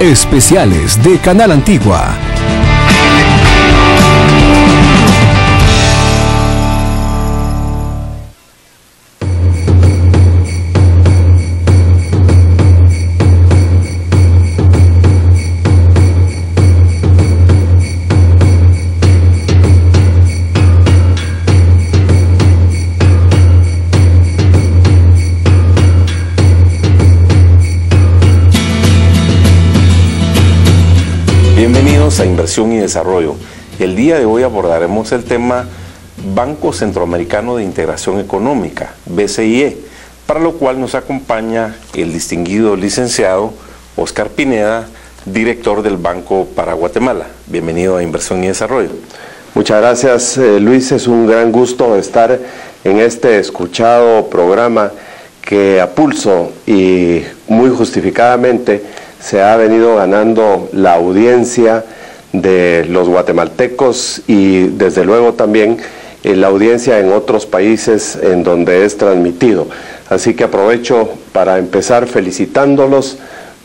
Especiales de Canal Antigua. Bienvenidos a Inversión y Desarrollo. El día de hoy abordaremos el tema Banco Centroamericano de Integración Económica, BCIE, para lo cual nos acompaña el distinguido licenciado Oscar Pineda, director del Banco para Guatemala. Bienvenido a Inversión y Desarrollo. Muchas gracias, Luis. Es un gran gusto estar en este escuchado programa que a pulso y muy justificadamente se ha venido ganando la audiencia de los guatemaltecos y desde luego también la audiencia en otros países en donde es transmitido. Así que aprovecho para empezar felicitándolos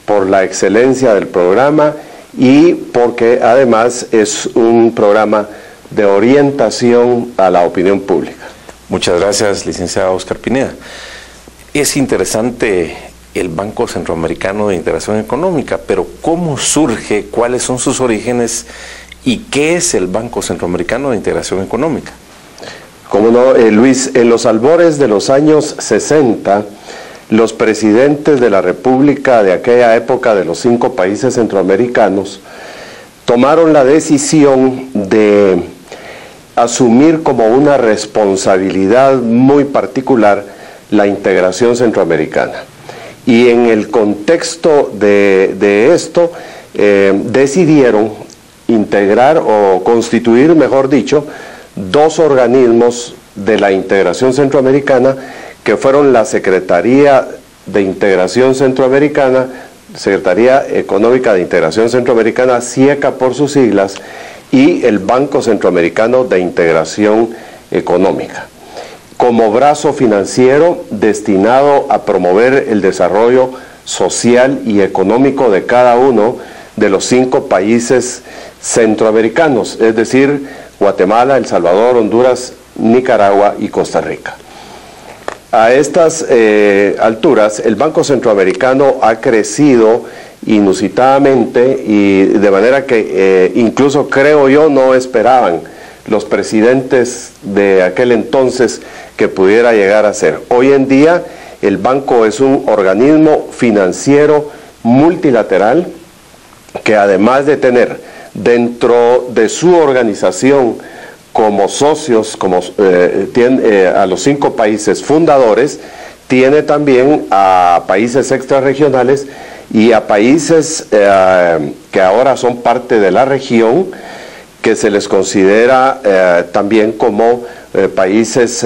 por la excelencia del programa y porque además es un programa de orientación a la opinión pública. Muchas gracias, licenciado Oscar Pineda. Es interesante el Banco Centroamericano de Integración Económica, pero ¿cómo surge? ¿Cuáles son sus orígenes? ¿Y qué es el Banco Centroamericano de Integración Económica? Cómo no, Luis, en los albores de los años 60, los presidentes de la República de aquella época de los 5 países centroamericanos tomaron la decisión de asumir como una responsabilidad muy particular la integración centroamericana. Y en el contexto de esto, decidieron integrar o constituir, mejor dicho, 2 organismos de la integración centroamericana que fueron la Secretaría de Integración Centroamericana, Secretaría Económica de Integración Centroamericana, SIECA por sus siglas, y el Banco Centroamericano de Integración Económica, como brazo financiero destinado a promover el desarrollo social y económico de cada uno de los 5 países centroamericanos, es decir, Guatemala, El Salvador, Honduras, Nicaragua y Costa Rica. A estas alturas, el Banco Centroamericano ha crecido inusitadamente y de manera que incluso creo yo no esperaban los presidentes de aquel entonces que pudiera llegar a ser. Hoy en día el banco es un organismo financiero multilateral que además de tener dentro de su organización como socios, tiene a los 5 países fundadores, tiene también a países extrarregionales y a países que ahora son parte de la región, que se les considera también como países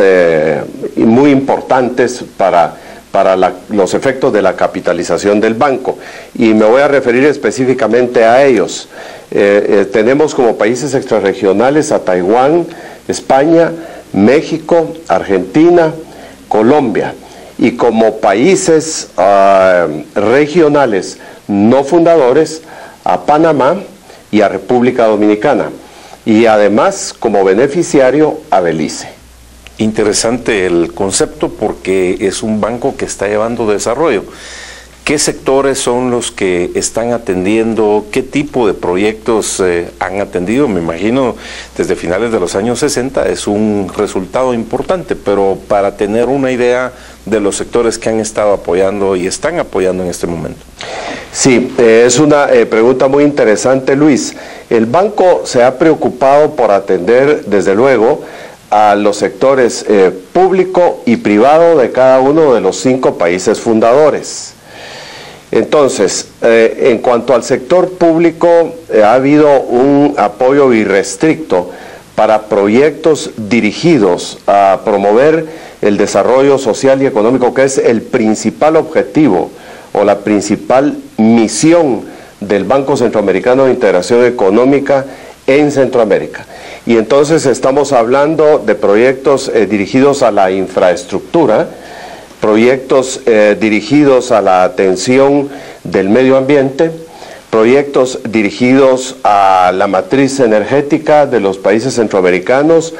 muy importantes para los efectos de la capitalización del banco. Y me voy a referir específicamente a ellos. Tenemos como países extrarregionales a Taiwán, España, México, Argentina, Colombia. Y como países regionales no fundadores a Panamá y a República Dominicana. Y además como beneficiario a Belice. Interesante el concepto porque es un banco que está llevando desarrollo. ¿Qué sectores son los que están atendiendo? ¿Qué tipo de proyectos han atendido? Me imagino desde finales de los años 60 es un resultado importante, pero para tener una idea de los sectores que han estado apoyando y están apoyando en este momento. Sí, es una pregunta muy interesante, Luis. El banco se ha preocupado por atender, desde luego, a los sectores público y privado de cada uno de los 5 países fundadores. Entonces, en cuanto al sector público, ha habido un apoyo irrestricto para proyectos dirigidos a promover el desarrollo social y económico, que es el principal objetivo o la principal misión del Banco Centroamericano de Integración Económica en Centroamérica. Y entonces estamos hablando de proyectos dirigidos a la infraestructura, proyectos dirigidos a la atención del medio ambiente, proyectos dirigidos a la matriz energética de los países centroamericanos,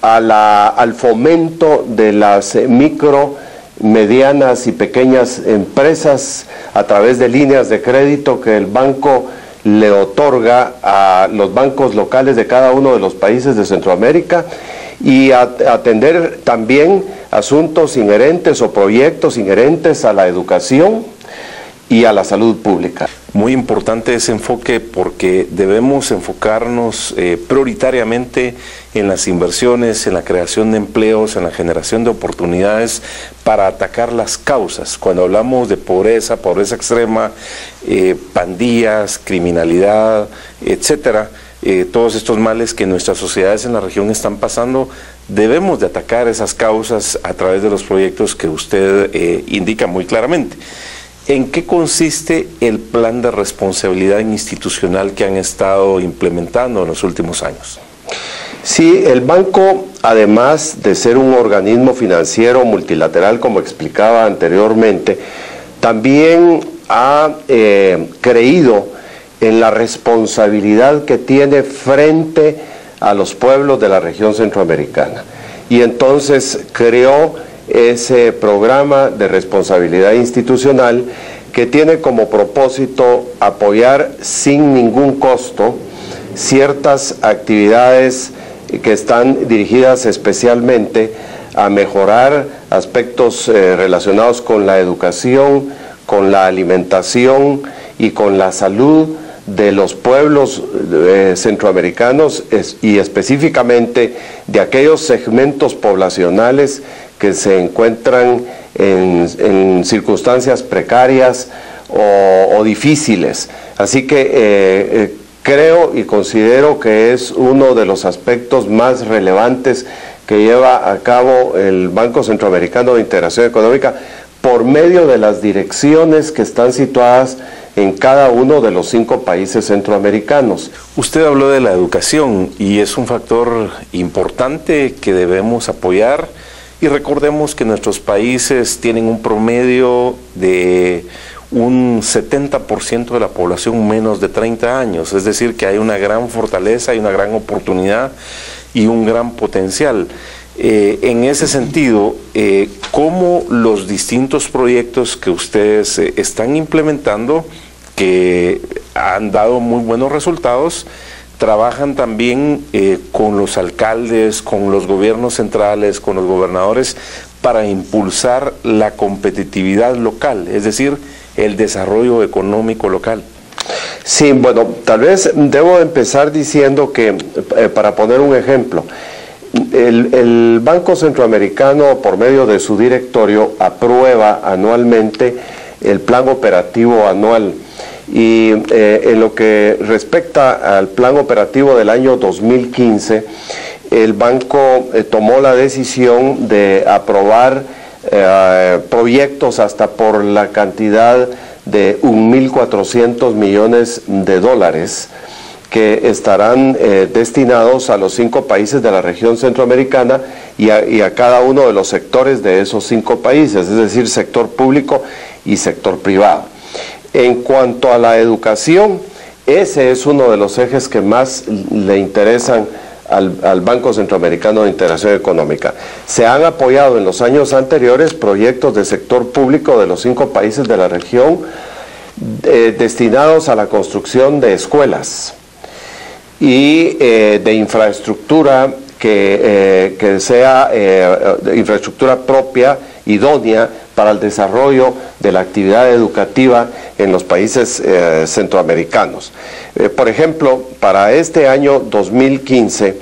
al fomento de las micro, medianas y pequeñas empresas a través de líneas de crédito que el banco le otorga a los bancos locales de cada uno de los países de Centroamérica, y atender también asuntos inherentes o proyectos inherentes a la educación y a la salud pública. Muy importante ese enfoque porque debemos enfocarnos prioritariamente en las inversiones, en la creación de empleos, en la generación de oportunidades para atacar las causas. Cuando hablamos de pobreza, pobreza extrema, pandillas, criminalidad, etcétera, todos estos males que nuestras sociedades en la región están pasando, debemos de atacar esas causas a través de los proyectos que usted indica muy claramente. ¿En qué consiste el plan de responsabilidad institucional que han estado implementando en los últimos años? Sí, el banco, además de ser un organismo financiero multilateral, como explicaba anteriormente, también ha creído en la responsabilidad que tiene frente a los pueblos de la región centroamericana. Y entonces creó ese programa de responsabilidad institucional que tiene como propósito apoyar sin ningún costo ciertas actividades que están dirigidas especialmente a mejorar aspectos relacionados con la educación, con la alimentación y con la salud de los pueblos centroamericanos y específicamente de aquellos segmentos poblacionales que se encuentran en circunstancias precarias o difíciles. Así que creo y considero que es uno de los aspectos más relevantes que lleva a cabo el Banco Centroamericano de Integración Económica por medio de las direcciones que están situadas en cada uno de los 5 países centroamericanos. Usted habló de la educación y es un factor importante que debemos apoyar, y recordemos que nuestros países tienen un promedio de un 70% de la población menos de 30 años, es decir que hay una gran fortaleza y una gran oportunidad y un gran potencial. En ese sentido, ¿cómo los distintos proyectos que ustedes están implementando, que han dado muy buenos resultados, trabajan también con los alcaldes, con los gobiernos centrales, con los gobernadores, para impulsar la competitividad local, es decir, el desarrollo económico local? Sí, bueno, tal vez debo empezar diciendo que, para poner un ejemplo, el Banco Centroamericano, por medio de su directorio, aprueba anualmente el plan operativo anual. Y en lo que respecta al plan operativo del año 2015, el banco tomó la decisión de aprobar proyectos hasta por la cantidad de 1.400 millones de dólares que estarán destinados a los 5 países de la región centroamericana y a cada uno de los sectores de esos 5 países, es decir, sector público y sector privado. En cuanto a la educación, ese es uno de los ejes que más le interesan al Banco Centroamericano de Integración Económica. Se han apoyado en los años anteriores proyectos de sector público de los 5 países de la región destinados a la construcción de escuelas y de infraestructura que sea infraestructura propia, idónea para el desarrollo de la actividad educativa en los países centroamericanos. Por ejemplo, para este año 2015,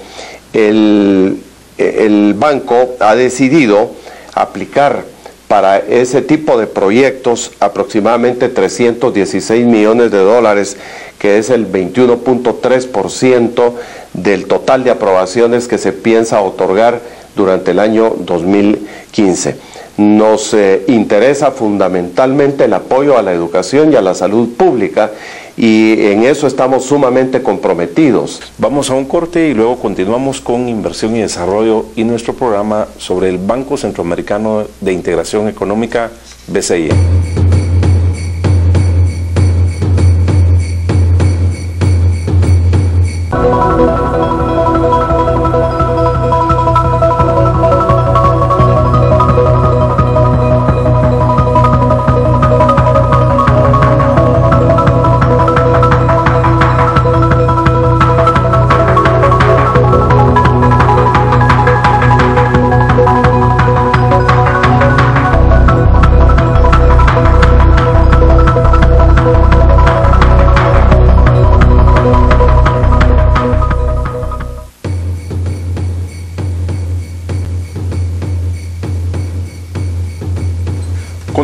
el banco ha decidido aplicar para ese tipo de proyectos aproximadamente 316 millones de dólares, que es el 21.3% del total de aprobaciones que se piensa otorgar durante el año 2015. Nos interesa fundamentalmente el apoyo a la educación y a la salud pública, y en eso estamos sumamente comprometidos. Vamos a un corte y luego continuamos con Inversión y Desarrollo y nuestro programa sobre el Banco Centroamericano de Integración Económica, BCI.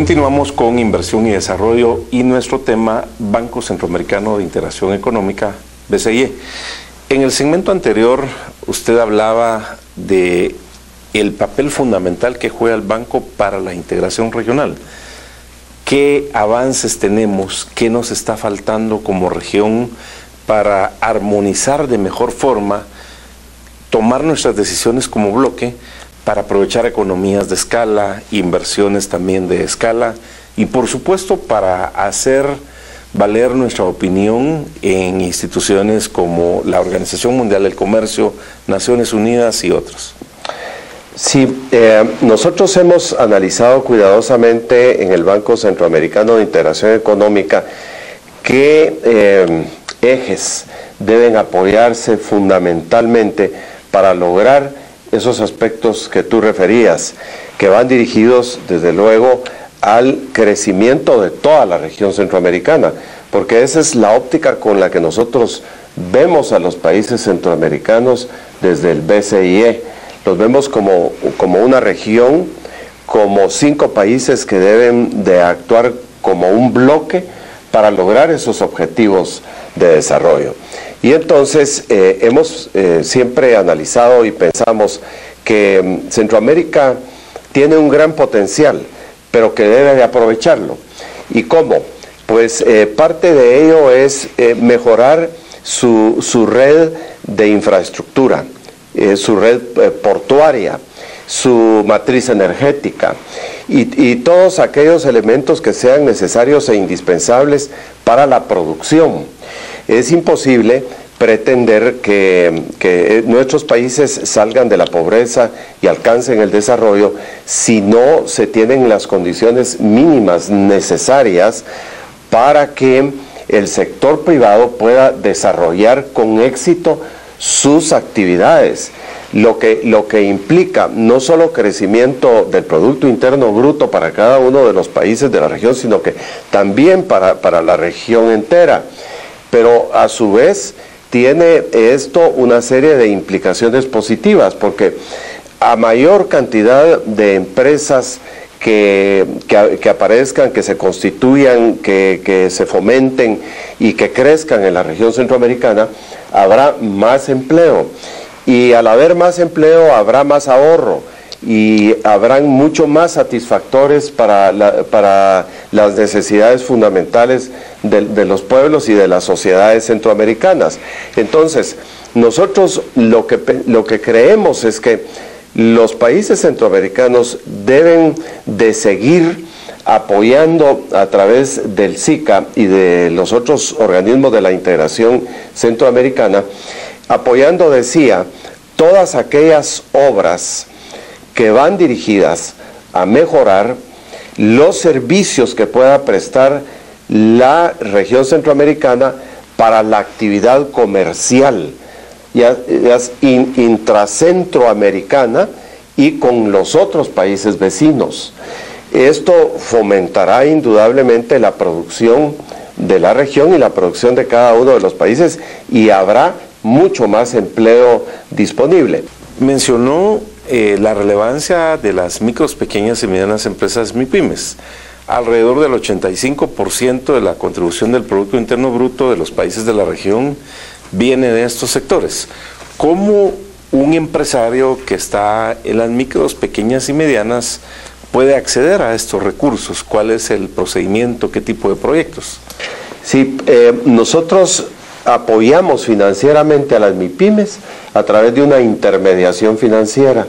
Continuamos con inversión y desarrollo y nuestro tema Banco Centroamericano de Integración Económica, BCIE. En el segmento anterior usted hablaba de el papel fundamental que juega el banco para la integración regional. ¿Qué avances tenemos? ¿Qué nos está faltando como región para armonizar de mejor forma, tomar nuestras decisiones como bloque para aprovechar economías de escala, inversiones también de escala y por supuesto para hacer valer nuestra opinión en instituciones como la Organización Mundial del Comercio, Naciones Unidas y otros? Sí, nosotros hemos analizado cuidadosamente en el Banco Centroamericano de Integración Económica qué ejes deben apoyarse fundamentalmente para lograr esos aspectos que tú referías, que van dirigidos desde luego al crecimiento de toda la región centroamericana, porque esa es la óptica con la que nosotros vemos a los países centroamericanos desde el BCIE. Los vemos como una región, como 5 países que deben de actuar como un bloque para lograr esos objetivos de desarrollo. Y entonces hemos siempre analizado y pensamos que Centroamérica tiene un gran potencial, pero que debe de aprovecharlo. ¿Y cómo? Pues parte de ello es mejorar su red de infraestructura, su red portuaria, su matriz energética y todos aquellos elementos que sean necesarios e indispensables para la producción. Es imposible pretender que nuestros países salgan de la pobreza y alcancen el desarrollo si no se tienen las condiciones mínimas necesarias para que el sector privado pueda desarrollar con éxito sus actividades, lo que implica no solo crecimiento del Producto Interno Bruto para cada uno de los países de la región, sino que también para la región entera. Pero a su vez tiene esto una serie de implicaciones positivas, porque a mayor cantidad de empresas que aparezcan, que se constituyan, que se fomenten y que crezcan en la región centroamericana, habrá más empleo. Y al haber más empleo habrá más ahorro y habrán mucho más satisfactores para las necesidades fundamentales de los pueblos y de las sociedades centroamericanas. Entonces, nosotros lo que creemos es que los países centroamericanos deben de seguir apoyando a través del SICA y de los otros organismos de la integración centroamericana, apoyando, decía, todas aquellas obras que van dirigidas a mejorar los servicios que pueda prestar la región centroamericana para la actividad comercial intracentroamericana y con los otros países vecinos. Esto fomentará indudablemente la producción de la región y la producción de cada uno de los países y habrá mucho más empleo disponible. Mencionó la relevancia de las micros, pequeñas y medianas empresas MIPYMES. Alrededor del 85% de la contribución del Producto Interno Bruto de los países de la región viene de estos sectores. ¿Cómo un empresario que está en las micros, pequeñas y medianas puede acceder a estos recursos? ¿Cuál es el procedimiento? ¿Qué tipo de proyectos? Sí, nosotros apoyamos financieramente a las MIPYMES a través de una intermediación financiera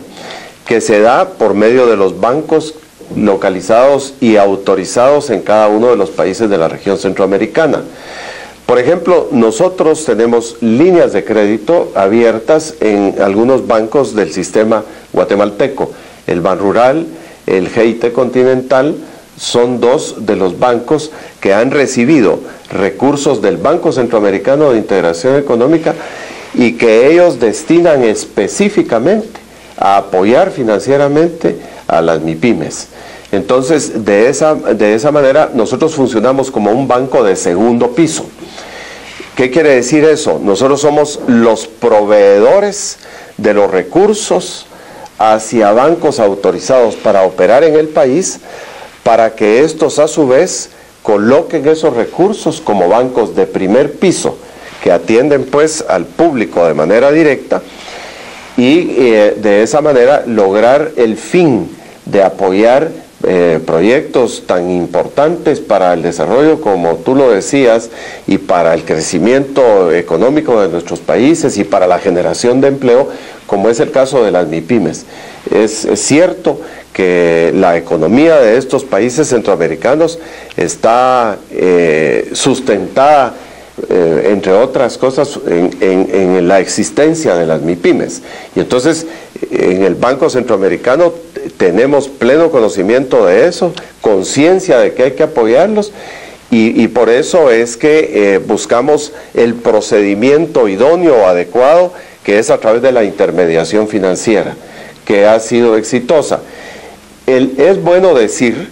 que se da por medio de los bancos localizados y autorizados en cada uno de los países de la región centroamericana. Por ejemplo, nosotros tenemos líneas de crédito abiertas en algunos bancos del sistema guatemalteco. El Banrural, el GIT Continental, son 2 de los bancos que han recibido recursos del Banco Centroamericano de Integración Económica y que ellos destinan específicamente a apoyar financieramente a las MIPYMES. Entonces, de esa manera, nosotros funcionamos como un banco de segundo piso. ¿Qué quiere decir eso? Nosotros somos los proveedores de los recursos hacia bancos autorizados para operar en el país, para que estos a su vez coloquen esos recursos como bancos de primer piso, que atienden pues al público de manera directa, y de esa manera lograr el fin de apoyar proyectos tan importantes para el desarrollo, como tú lo decías, y para el crecimiento económico de nuestros países y para la generación de empleo, como es el caso de las MIPYMES. Es cierto que la economía de estos países centroamericanos está sustentada, entre otras cosas, en la existencia de las MIPYMES. Y entonces, en el Banco Centroamericano tenemos pleno conocimiento de eso, conciencia de que hay que apoyarlos, y por eso es que buscamos el procedimiento idóneo o adecuado, que es a través de la intermediación financiera, que ha sido exitosa. Es bueno decir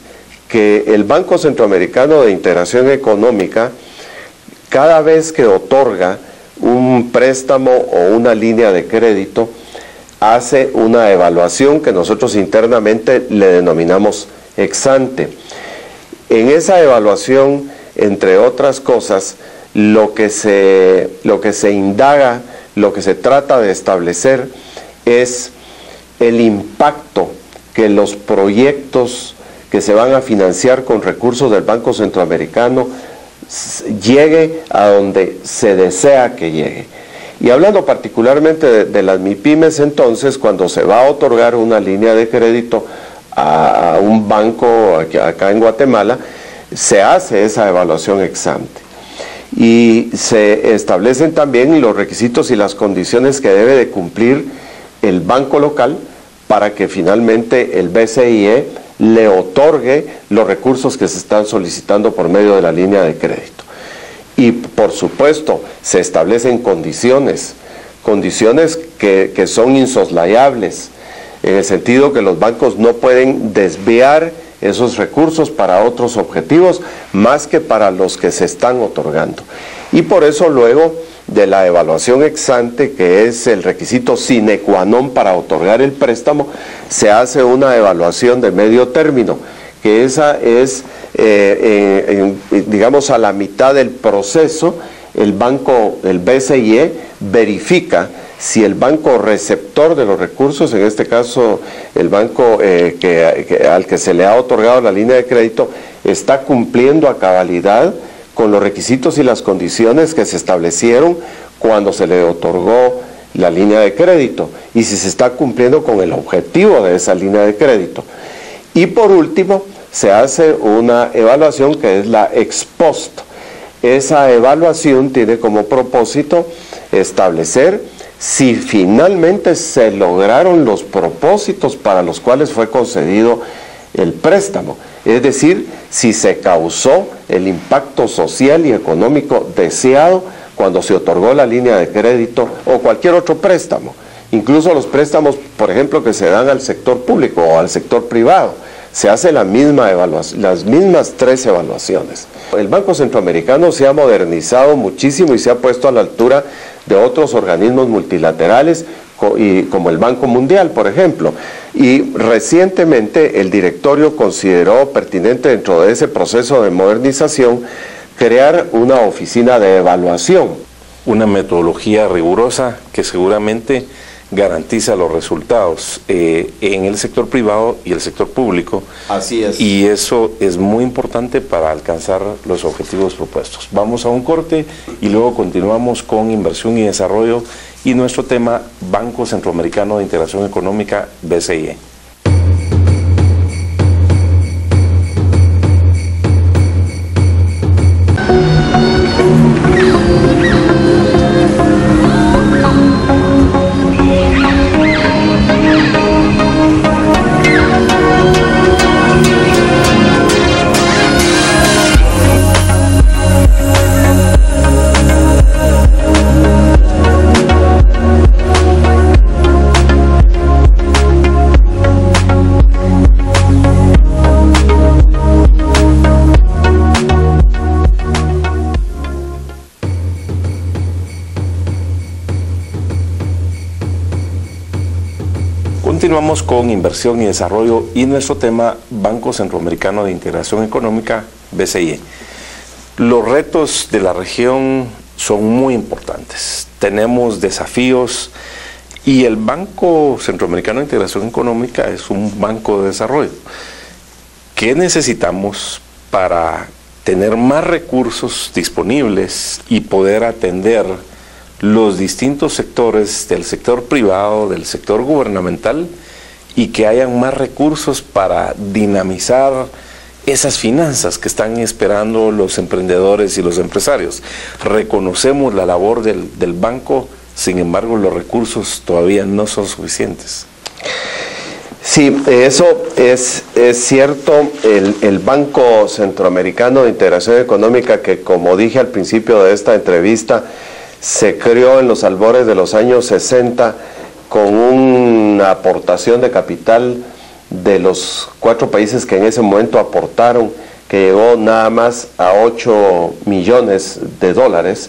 que el Banco Centroamericano de Integración Económica, cada vez que otorga un préstamo o una línea de crédito, hace una evaluación que nosotros internamente le denominamos ex ante. En esa evaluación, entre otras cosas, lo que se indaga, lo que se trata de establecer es el impacto que los proyectos que se van a financiar con recursos del Banco Centroamericano llegue a donde se desea que llegue. Y hablando particularmente de las MIPYMES, entonces, cuando se va a otorgar una línea de crédito a un banco acá en Guatemala, se hace esa evaluación ex ante. Y se establecen también los requisitos y las condiciones que debe de cumplir el banco local para que finalmente el BCIE le otorgue los recursos que se están solicitando por medio de la línea de crédito. Y por supuesto se establecen condiciones que son insoslayables, en el sentido que los bancos no pueden desviar esos recursos para otros objetivos más que para los que se están otorgando. Y por eso luego de la evaluación ex ante, que es el requisito sine qua non para otorgar el préstamo, se hace una evaluación de medio término, que esa es, digamos, a la mitad del proceso. El BCIE verifica si el banco receptor de los recursos, en este caso el banco al que se le ha otorgado la línea de crédito, está cumpliendo a cabalidad con los requisitos y las condiciones que se establecieron cuando se le otorgó la línea de crédito, y si se está cumpliendo con el objetivo de esa línea de crédito. Y por último, se hace una evaluación que es la ex post. Esa evaluación tiene como propósito establecer si finalmente se lograron los propósitos para los cuales fue concedido el préstamo. Es decir, si se causó el impacto social y económico deseado cuando se otorgó la línea de crédito o cualquier otro préstamo. Incluso los préstamos, por ejemplo, que se dan al sector público o al sector privado, se hace la misma evaluación, las mismas 3 evaluaciones. El Banco Centroamericano se ha modernizado muchísimo y se ha puesto a la altura de otros organismos multilaterales, como el Banco Mundial, por ejemplo. Y recientemente el directorio consideró pertinente, dentro de ese proceso de modernización, crear una oficina de evaluación. Una metodología rigurosa que seguramente garantiza los resultados en el sector privado y el sector público. Así es. Y eso es muy importante para alcanzar los objetivos propuestos. Vamos a un corte y luego continuamos con inversión y desarrollo y nuestro tema Banco Centroamericano de Integración Económica, BCIE. Continuamos con inversión y desarrollo y nuestro tema Banco Centroamericano de Integración Económica, BCI. Los retos de la región son muy importantes. Tenemos desafíos y el Banco Centroamericano de Integración Económica es un banco de desarrollo. ¿Qué necesitamos para tener más recursos disponibles y poder atender los distintos sectores del sector privado, del sector gubernamental, y que hayan más recursos para dinamizar esas finanzas que están esperando los emprendedores y los empresarios? Reconocemos la labor del banco, sin embargo los recursos todavía no son suficientes. Sí, eso es cierto. El Banco Centroamericano de Integración Económica, que como dije al principio de esta entrevista, se creó en los albores de los años 60 con una aportación de capital de los 4 países que en ese momento aportaron, que llegó nada más a 8 millones de dólares.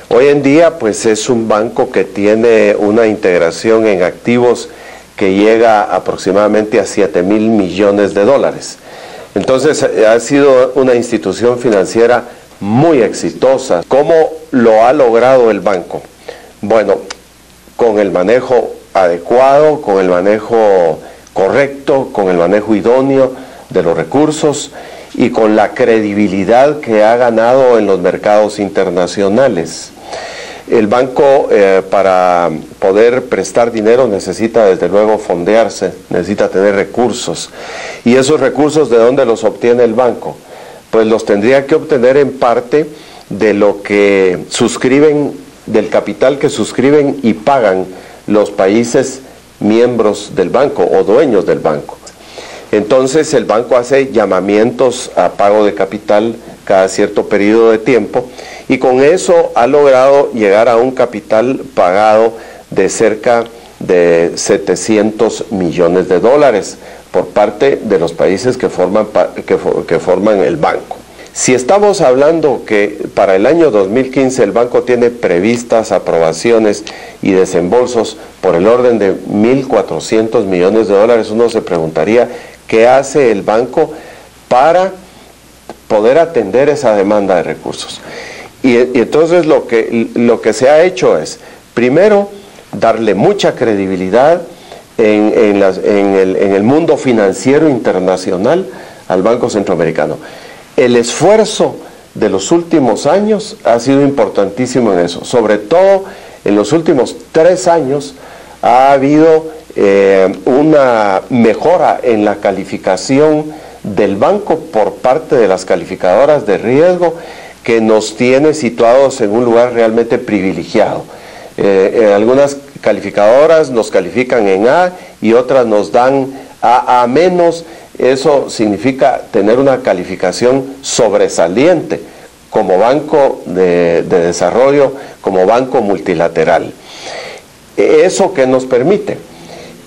Hoy en día pues es un banco que tiene una integración en activos que llega aproximadamente a 7.000 millones de dólares. Entonces ha sido una institución financiera muy exitosa. ¿Cómo lo ha logrado el banco? Bueno, con el manejo adecuado, con el manejo correcto, con el manejo idóneo de los recursos y con la credibilidad que ha ganado en los mercados internacionales. El banco para poder prestar dinero necesita desde luego fondearse, necesita tener recursos. ¿Y esos recursos de dónde los obtiene el banco? Pues los tendría que obtener en parte de lo que suscriben, del capital que suscriben y pagan los países miembros del banco o dueños del banco. Entonces el banco hace llamamientos a pago de capital cada cierto periodo de tiempo y con eso ha logrado llegar a un capital pagado de cerca de 700 millones de dólares por parte de los países que forman el banco. Si estamos hablando que para el año 2015 el banco tiene previstas aprobaciones y desembolsos por el orden de 1.400 millones de dólares, uno se preguntaría qué hace el banco para poder atender esa demanda de recursos. Y entonces lo que se ha hecho es, primero, darle mucha credibilidad en el mundo financiero internacional al Banco Centroamericano. El esfuerzo de los últimos años ha sido importantísimo en eso. Sobre todo en los últimos 3 años ha habido una mejora en la calificación del banco por parte de las calificadoras de riesgo que nos tiene situados en un lugar realmente privilegiado. Algunas calificadoras nos califican en A y otras nos dan AA-. Eso significa tener una calificación sobresaliente como banco de desarrollo, como banco multilateral. ¿Eso qué nos permite?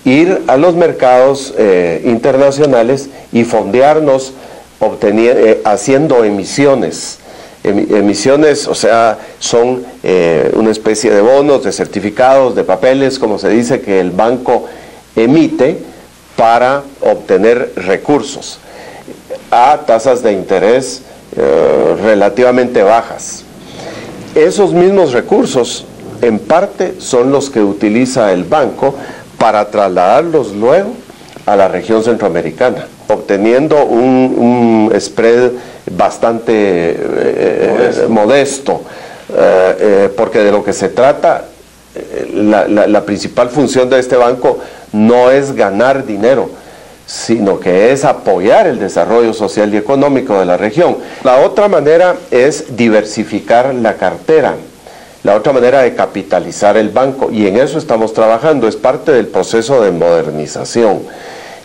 Ir a los mercados internacionales y fondearnos haciendo emisiones. Emisiones, o sea, son una especie de bonos, de certificados, de papeles, como se dice, que el banco emite para obtener recursos a tasas de interés relativamente bajas. Esos mismos recursos, en parte, son los que utiliza el banco para trasladarlos luego a la región centroamericana, obteniendo un spread bastante modesto, porque de lo que se trata, la principal función de este banco no es ganar dinero, sino que es apoyar el desarrollo social y económico de la región. La otra manera es diversificar la cartera, la otra manera de capitalizar el banco, y en eso estamos trabajando, es parte del proceso de modernización.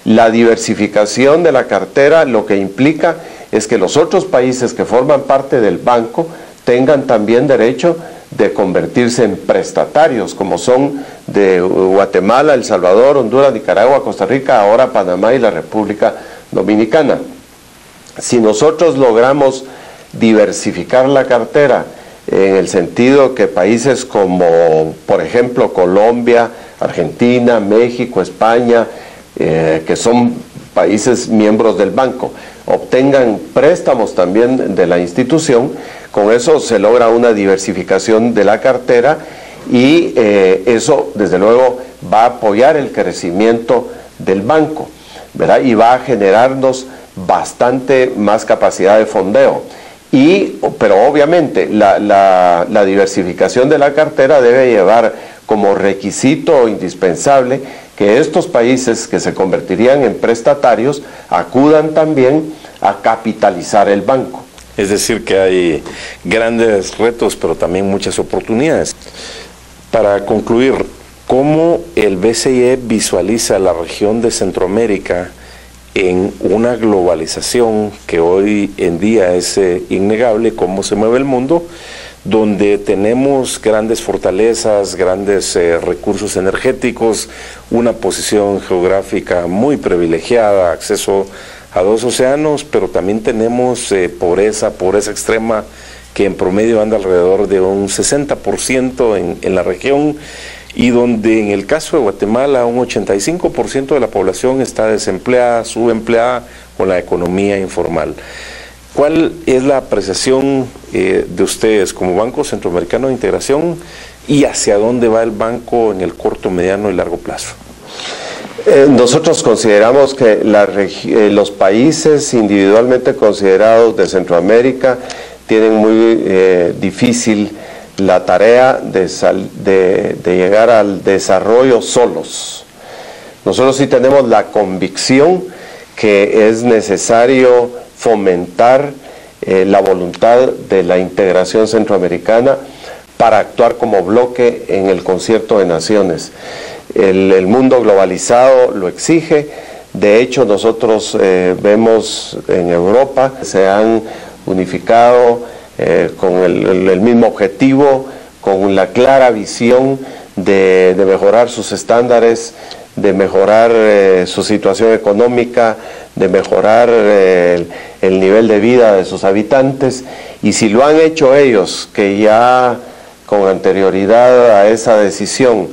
La diversificación de la cartera lo que implica es que los otros países que forman parte del banco tengan también derecho de convertirse en prestatarios, como son de Guatemala, El Salvador, Honduras, Nicaragua, Costa Rica, ahora Panamá y la República Dominicana. Si nosotros logramos diversificar la cartera en el sentido que países como, por ejemplo, Colombia, Argentina, México, España, que son países miembros del banco, obtengan préstamos también de la institución. Con eso se logra una diversificación de la cartera y eso desde luego va a apoyar el crecimiento del banco, ¿verdad? Y va a generarnos bastante más capacidad de fondeo. Pero obviamente la diversificación de la cartera debe llevar como requisito indispensable que estos países que se convertirían en prestatarios acudan también a capitalizar el banco. Es decir, que hay grandes retos, pero también muchas oportunidades. Para concluir, ¿cómo el BCE visualiza la región de Centroamérica en una globalización que hoy en día es innegable, cómo se mueve el mundo, donde tenemos grandes fortalezas, grandes recursos energéticos, una posición geográfica muy privilegiada, acceso a 2 océanos, pero también tenemos pobreza extrema que en promedio anda alrededor de un 60% en la región, y donde en el caso de Guatemala un 85% de la población está desempleada, subempleada o la economía informal. ¿Cuál es la apreciación de ustedes como Banco Centroamericano de Integración y hacia dónde va el banco en el corto, mediano y largo plazo? Nosotros consideramos que los países individualmente considerados de Centroamérica tienen muy difícil la tarea de llegar al desarrollo solos. Nosotros sí tenemos la convicción que es necesario fomentar la voluntad de la integración centroamericana para actuar como bloque en el concierto de naciones. El mundo globalizado lo exige. De hecho, nosotros vemos en Europa se han unificado con el mismo objetivo, con la clara visión de mejorar sus estándares, de mejorar su situación económica, de mejorar el nivel de vida de sus habitantes. Y si lo han hecho ellos, que ya con anterioridad a esa decisión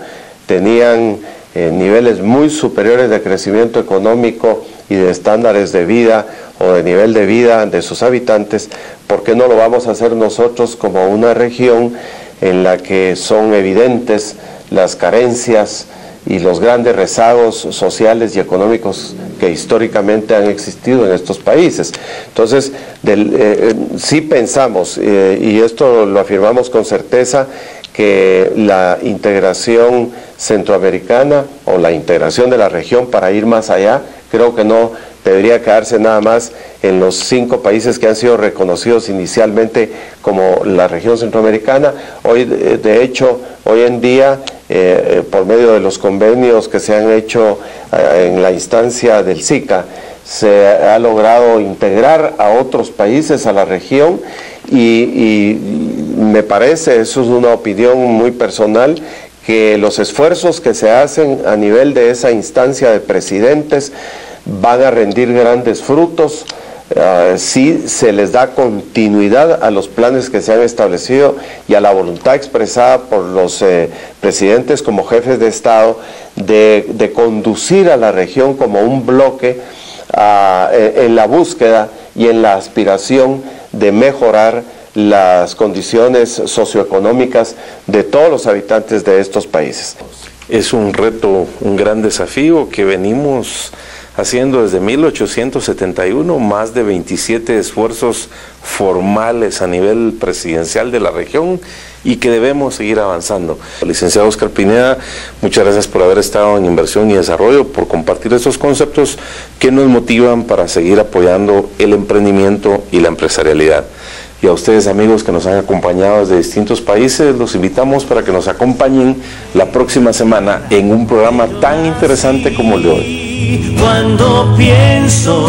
tenían niveles muy superiores de crecimiento económico y de estándares de vida o de nivel de vida de sus habitantes, ¿por qué no lo vamos a hacer nosotros como una región en la que son evidentes las carencias y los grandes rezagos sociales y económicos que históricamente han existido en estos países? Entonces, sí pensamos, y esto lo afirmamos con certeza, que la integración centroamericana o la integración de la región para ir más allá, creo que no debería quedarse nada más en los 5 países que han sido reconocidos inicialmente como la región centroamericana. Hoy, de hecho, hoy en día, por medio de los convenios que se han hecho en la instancia del SICA, se ha logrado integrar a otros países a la región y me parece, eso es una opinión muy personal, que los esfuerzos que se hacen a nivel de esa instancia de presidentes van a rendir grandes frutos si se les da continuidad a los planes que se han establecido y a la voluntad expresada por los presidentes como jefes de Estado de conducir a la región como un bloque en la búsqueda y en la aspiración de mejorar las condiciones socioeconómicas de todos los habitantes de estos países. Es un reto, un gran desafío que venimos haciendo desde 1871, más de 27 esfuerzos formales a nivel presidencial de la región y que debemos seguir avanzando. Licenciado Oscar Pineda, muchas gracias por haber estado en Inversión y Desarrollo, por compartir estos conceptos que nos motivan para seguir apoyando el emprendimiento y la empresarialidad. Y a ustedes, amigos que nos han acompañado desde distintos países, los invitamos para que nos acompañen la próxima semana en un programa tan interesante como el de hoy. Cuando pienso